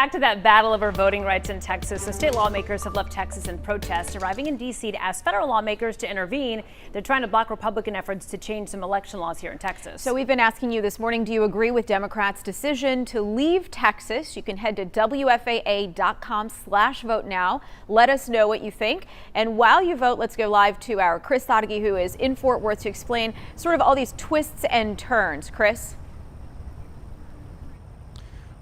Back to that battle over voting rights in Texas. So state lawmakers have left Texas in protest, arriving in D.C. to ask federal lawmakers to intervene. They're trying to block Republican efforts to change some election laws here in Texas. So we've been asking you this morning, do you agree with Democrats' decision to leave Texas? You can head to WFAA.com/vote now. Let us know what you think. And while you vote, let's go live to our Chris Thottige, who is in Fort Worth, to explain sort of all these twists and turns. Chris?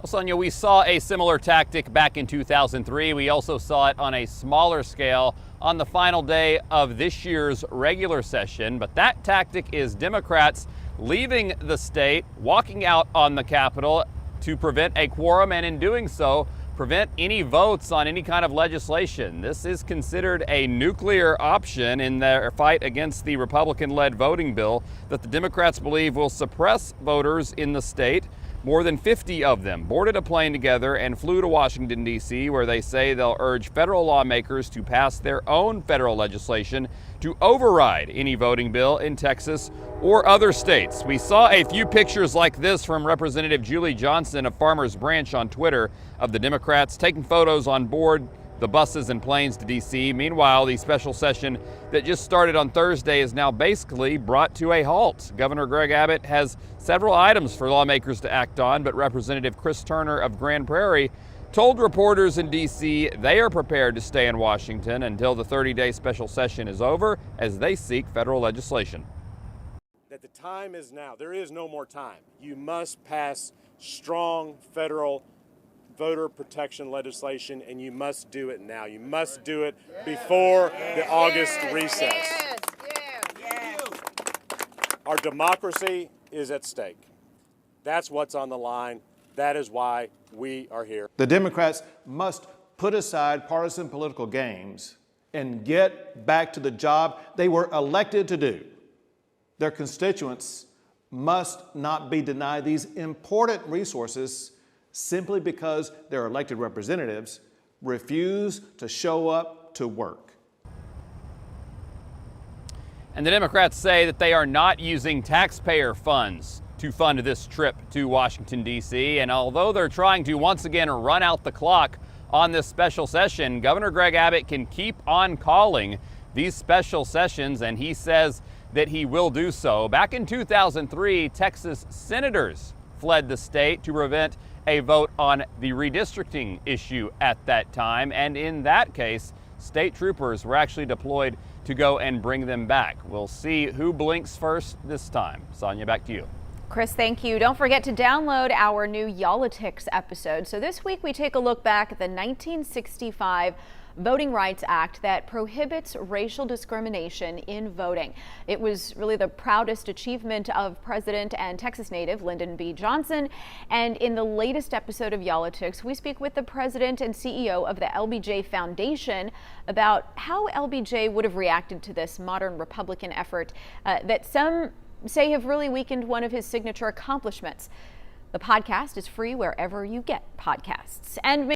Well, Sonia, we saw a similar tactic back in 2003. We also saw it on a smaller scale on the final day of this year's regular session. But that tactic is Democrats leaving the state, walking out on the Capitol to prevent a quorum, and in doing so, prevent any votes on any kind of legislation. This is considered a nuclear option in their fight against the Republican-led voting bill that the Democrats believe will suppress voters in the state. More than 50 of them boarded a plane together and flew to Washington, D.C., where they say they'll urge federal lawmakers to pass their own federal legislation to override any voting bill in Texas or other states. We saw a few pictures like this from Representative Julie Johnson of Farmers Branch on Twitter of the Democrats taking photos on board the buses and planes to D.C. Meanwhile, the special session that just started on Thursday is now basically brought to a halt. Governor Greg Abbott has several items for lawmakers to act on, but Representative Chris Turner of Grand Prairie told reporters in D.C. they are prepared to stay in Washington until the 30-day special session is over as they seek federal legislation. That the time is now. There is no more time. You must pass strong federal voter protection legislation, and you must do it now. You must do it before the August recess. Our democracy is at stake. That's what's on the line. That is why we are here. The Democrats must put aside partisan political games and get back to the job they were elected to do. Their constituents must not be denied these important resources simply because their elected representatives refuse to show up to work. And the Democrats say that they are not using taxpayer funds to fund this trip to Washington, D.C. And although they're trying to once again run out the clock on this special session, Governor Greg Abbott can keep on calling these special sessions, and he says that he will do so. Back in 2003, Texas senators fled the state to prevent a vote on the redistricting issue at that time. And in that case, state troopers were actually deployed to go and bring them back. We'll see who blinks first this time. Sonia, back to you. Chris, thank you. Don't forget to download our new Politics episode. So this week we take a look back at the 1965 Voting Rights Act that prohibits racial discrimination in voting. It was really the proudest achievement of President and Texas native Lyndon B. Johnson. And in the latest episode of Politics, we speak with the president and CEO of the LBJ Foundation about how LBJ would have reacted to this modern Republican effort that some say have really weakened one of his signature accomplishments. The podcast is free wherever you get podcasts. And